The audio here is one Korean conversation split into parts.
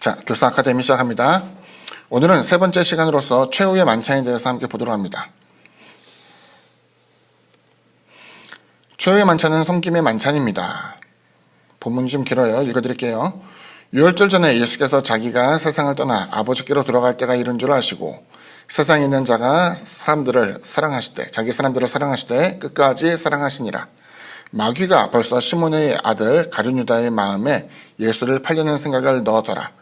자, 교사 아카데미 시작합니다. 오늘은 세 번째 시간으로서 최후의 만찬에 대해서 함께 보도록 합니다. 최후의 만찬은 섬김의 만찬입니다. 본문이 좀 길어요. 읽어드릴게요. 유월절 전에 예수께서 자기가 세상을 떠나 아버지께로 돌아갈 때가 이른 줄 아시고 세상에 있는 자가 자기 사람들을 사랑하시되 끝까지 사랑하시니라. 마귀가 벌써 시몬의 아들 가룟유다의 마음에 예수를 팔려는 생각을 넣어더라.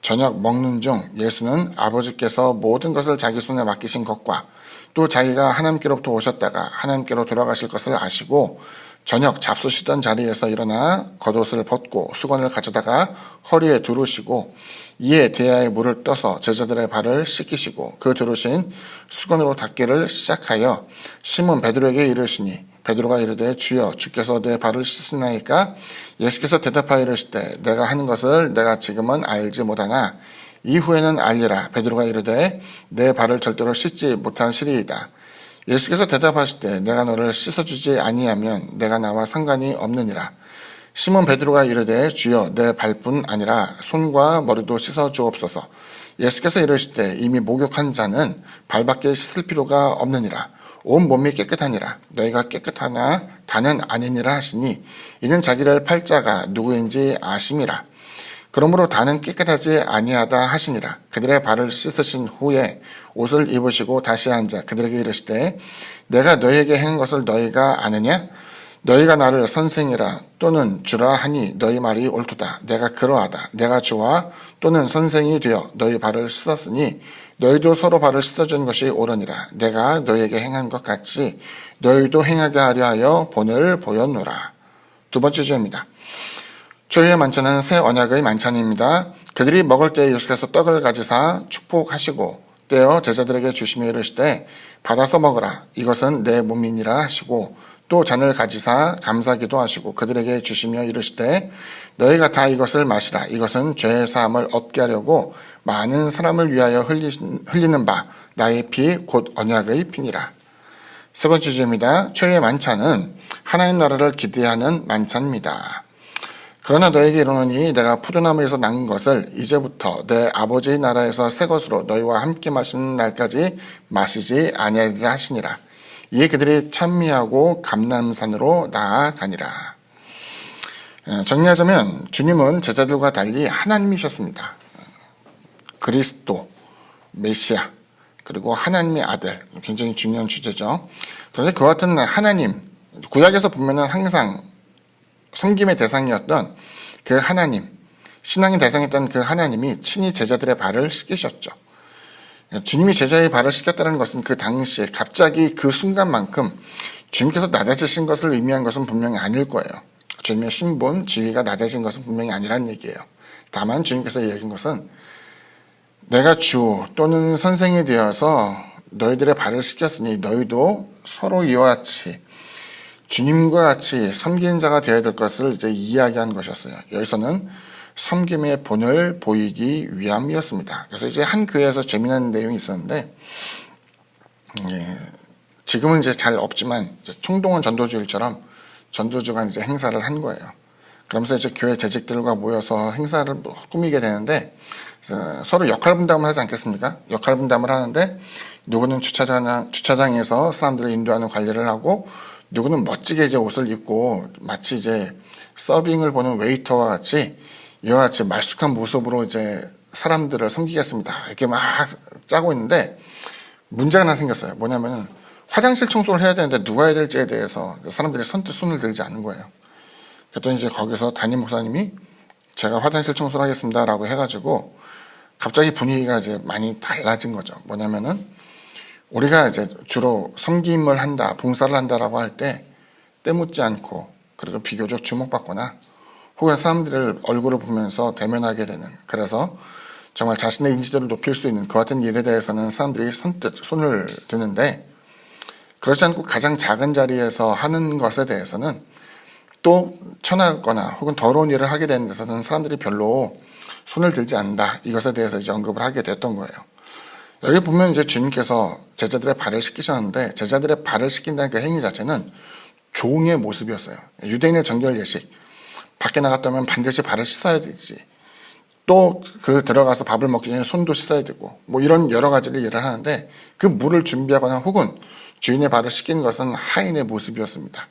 저녁 먹는 중 예수는 아버지께서 모든 것을 자기 손에 맡기신 것과 또 자기가 하나님께로부터 오셨다가 하나님께로 돌아가실 것을 아시고 저녁 잡수시던 자리에서 일어나 겉옷을 벗고 수건을 가져다가 허리에 두르시고 이에 대야에 물을 떠서 제자들의 발을 씻기시고 그 두르신 수건으로 닦기를 시작하여 시몬 베드로에게 이르시니 베드로가 이르되 주여 주께서 내 발을 씻으나이까? 예수께서 대답하여 이르시되 내가 하는 것을 내가 지금은 알지 못하나 이후에는 알리라. 베드로가 이르되 내 발을 절대로 씻지 못한 시리이다. 예수께서 대답하시되 내가 너를 씻어주지 아니하면 내가 나와 상관이 없느니라. 시몬 베드로가 이르되 주여 내 발뿐 아니라 손과 머리도 씻어주옵소서. 예수께서 이르시되 이미 목욕한 자는 발밖에 씻을 필요가 없느니라. 온 몸이 깨끗하니라. 너희가 깨끗하나 다는 아니니라 하시니 이는 자기를 팔 자가 누구인지 아심이라. 그러므로 다는 깨끗하지 아니하다 하시니라. 그들의 발을 씻으신 후에 옷을 입으시고 다시 앉아 그들에게 이르시되 내가 너희에게 행한 것을 너희가 아느냐? 너희가 나를 선생이라 또는 주라 하니 너희 말이 옳도다. 내가 그러하다. 내가 주와 또는 선생이 되어 너희 발을 씻었으니 너희도 서로 발을 씻어준 것이 옳으니라. 내가 너희에게 행한 것 같이 너희도 행하게 하려 하여 본을 보였노라. 두 번째 주입니다. 최후의 만찬은 새 언약의 만찬입니다. 그들이 먹을 때 예수께서 떡을 가지사 축복하시고 떼어 제자들에게 주시며 이르시되 받아서 먹으라. 이것은 내 몸이니라 하시고 또 잔을 가지사 감사기도 하시고 그들에게 주시며 이르시되 너희가 다 이것을 마시라. 이것은 죄의 사함을 얻게 하려고 많은 사람을 위하여 흘리는 바 나의 피 곧 언약의 피니라. 세 번째 주입니다. 최후의 만찬은 하나님 나라를 기대하는 만찬입니다. 그러나 너에게 이르노니 내가 포도나무에서 난 것을 이제부터 내 아버지의 나라에서 새 것으로 너희와 함께 마시는 날까지 마시지 아니하리라 하시니라. 이에 그들이 찬미하고 감람산으로 나아가니라. 정리하자면 주님은 제자들과 달리 하나님이셨습니다. 그리스도, 메시아, 그리고 하나님의 아들, 굉장히 중요한 주제죠. 그런데 그와 같은 하나님, 구약에서 보면은 항상 섬김의 대상이었던 그 하나님, 신앙의 대상이었던 그 하나님이 친히 제자들의 발을 씻기셨죠. 주님이 제자의 발을 씻겼다는 것은 그 당시에 갑자기 그 순간만큼 주님께서 낮아지신 것을 의미한 것은 분명히 아닐 거예요. 주님의 신분, 지위가 낮아진 것은 분명히 아니란 얘기예요. 다만 주님께서 얘기한 것은 내가 주 또는 선생이 되어서 너희들의 발을 씻겼으니 너희도 서로 이와 같이 주님과 같이 섬기는 자가 되어야 될 것을 이제 이야기한 것이었어요. 여기서는 섬김의 본을 보이기 위함이었습니다. 그래서 이제 한 교회에서 재미난 내용이 있었는데, 지금은 이제 잘 없지만 이제 총동원 전도주일처럼 전도주가 이제 행사를 한 거예요. 그러면서 이제 교회 재직들과 모여서 행사를 꾸미게 되는데 서로 역할 분담을 하지 않겠습니까? 역할 분담을 하는데 누구는 주차장에서 사람들을 인도하는 관리를 하고 누구는 멋지게 이제 옷을 입고 마치 이제 서빙을 보는 웨이터와 같이 이와 같이 말쑥한 모습으로 이제 사람들을 섬기겠습니다. 이렇게 막 짜고 있는데 문제가 하나 생겼어요. 뭐냐면은 화장실 청소를 해야 되는데 누가 해야 될지에 대해서 사람들이 선뜻 손을 들지 않는 거예요. 그랬더니 이제 거기서 담임 목사님이 제가 화장실 청소를 하겠습니다라고 해가지고 갑자기 분위기가 이제 많이 달라진 거죠. 뭐냐면은 우리가 이제 주로 섬김을 한다, 봉사를 한다라고 할 때 때묻지 않고 그래도 비교적 주목받거나 혹은 사람들을 얼굴을 보면서 대면하게 되는, 그래서 정말 자신의 인지도를 높일 수 있는 그 같은 일에 대해서는 사람들이 선뜻 손을 드는데 그렇지 않고 가장 작은 자리에서 하는 것에 대해서는 또 천하거나 혹은 더러운 일을 하게 되는 데서는 사람들이 별로 손을 들지 않는다. 이것에 대해서 이제 언급을 하게 됐던 거예요. 여기 보면 이제 주님께서 제자들의 발을 씻기셨는데 제자들의 발을 씻긴다는 그 행위 자체는 종의 모습이었어요. 유대인의 정결 예식, 밖에 나갔다면 반드시 발을 씻어야 되지. 또 그 들어가서 밥을 먹기 전에 손도 씻어야 되고 뭐 이런 여러 가지를 이해를 하는데 그 물을 준비하거나 혹은 주인의 발을 씻기는 것은 하인의 모습이었습니다.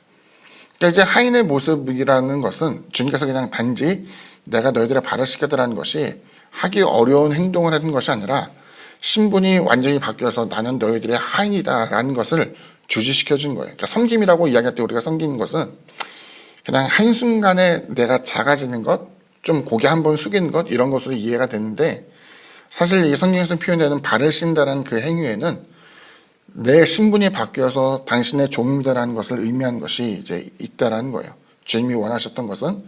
그러니까 이제 하인의 모습이라는 것은 주님께서 그냥 단지 내가 너희들의 발을 씻겨드라는 것이 하기 어려운 행동을 하는 것이 아니라 신분이 완전히 바뀌어서 나는 너희들의 하인이다라는 것을 주지시켜 준 거예요. 그러니까 섬김이라고 이야기할 때 우리가 섬기는 것은 그냥 한순간에 내가 작아지는 것, 좀 고개 한번 숙이는 것 이런 것으로 이해가 되는데 사실 이 성경에서 표현되는 발을 씻는다는 그 행위에는 내 신분이 바뀌어서 당신의 종이다라는 것을 의미하는 것이 이제 있다라는 거예요. 주님이 원하셨던 것은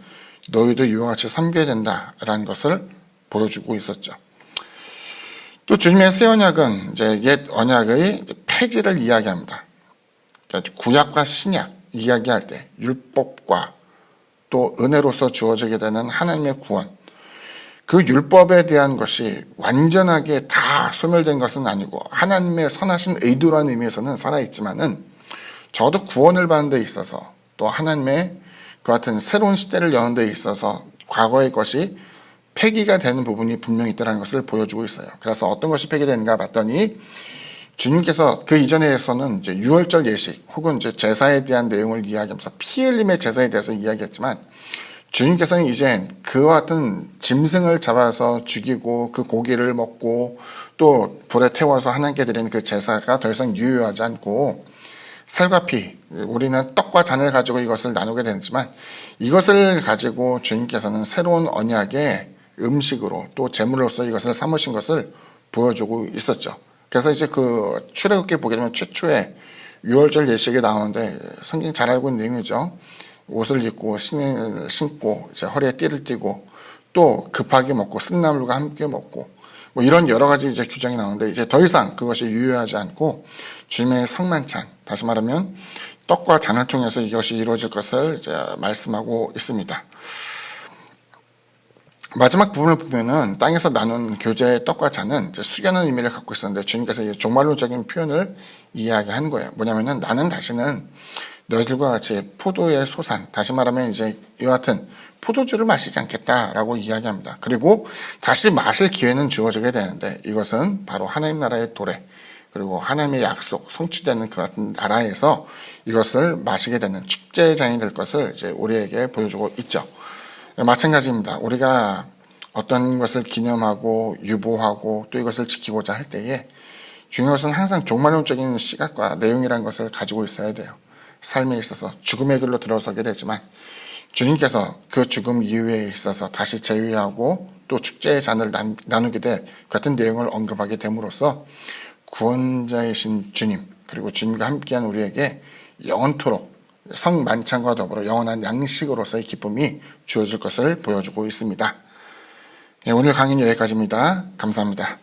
너희도 이와 같이 섬겨야 된다라는 것을 보여주고 있었죠. 또 주님의 새 언약은 이제 옛 언약의 폐지를 이야기합니다. 그러니까 구약과 신약 이야기할 때 율법과 또 은혜로서 주어지게 되는 하나님의 구원, 그 율법에 대한 것이 완전하게 다 소멸된 것은 아니고 하나님의 선하신 의도라는 의미에서는 살아있지만은 적어도 구원을 받는 데 있어서 또 하나님의 그 같은 새로운 시대를 여는 데 있어서 과거의 것이 폐기가 되는 부분이 분명히 있다는 것을 보여주고 있어요. 그래서 어떤 것이 폐기되는가 봤더니 주님께서 그 이전에서는 이제 유월절 예식 혹은 이제 제사에 대한 내용을 이야기하면서 피 흘림의 제사에 대해서 이야기했지만 주님께서는 이제 그와 같은 짐승을 잡아서 죽이고 그 고기를 먹고 또 불에 태워서 하나님께 드리는 그 제사가 더 이상 유효하지 않고 살과 피, 우리는 떡과 잔을 가지고 이것을 나누게 되지만 이것을 가지고 주님께서는 새로운 언약의 음식으로 또 제물로서 이것을 삼으신 것을 보여주고 있었죠. 그래서 이제 그 출애굽기 보게 되면 최초의 유월절 예식이 나오는데 성경 잘 알고 있는 내용이죠. 옷을 입고 신을 신고 이제 허리에 띠를 띠고 또 급하게 먹고 쓴나물과 함께 먹고 뭐 이런 여러 가지 이제 규정이 나오는데 이제 더 이상 그것이 유효하지 않고 주님의 성만찬, 다시 말하면 떡과 잔을 통해서 이것이 이루어질 것을 이제 말씀하고 있습니다. 마지막 부분을 보면은 땅에서 나눈 교제의 떡과 잔은 이제 숙여는 의미를 갖고 있었는데 주님께서 종말론적인 표현을 이야기한 거예요. 뭐냐면은 나는 다시는 너희들과 같이 포도의 소산, 다시 말하면 이제 이와 같은 포도주를 마시지 않겠다라고 이야기합니다. 그리고 다시 마실 기회는 주어지게 되는데 이것은 바로 하나님 나라의 도래, 그리고 하나님의 약속, 성취되는 그 같은 나라에서 이것을 마시게 되는 축제의 잔이 될 것을 이제 우리에게 보여주고 있죠. 마찬가지입니다. 우리가 어떤 것을 기념하고 유보하고 또 이것을 지키고자 할 때에 중요한 것은 항상 종말론적인 시각과 내용이라는 것을 가지고 있어야 돼요. 삶에 있어서 죽음의 길로 들어서게 되지만 주님께서 그 죽음 이후에 있어서 다시 재회하고 또 축제의 잔을 나누게 될 같은 내용을 언급하게 됨으로써 구원자이신 주님 그리고 주님과 함께한 우리에게 영원토록 성만찬과 더불어 영원한 양식으로서의 기쁨이 주어질 것을 보여주고 있습니다. 오늘 강의는 여기까지입니다. 감사합니다.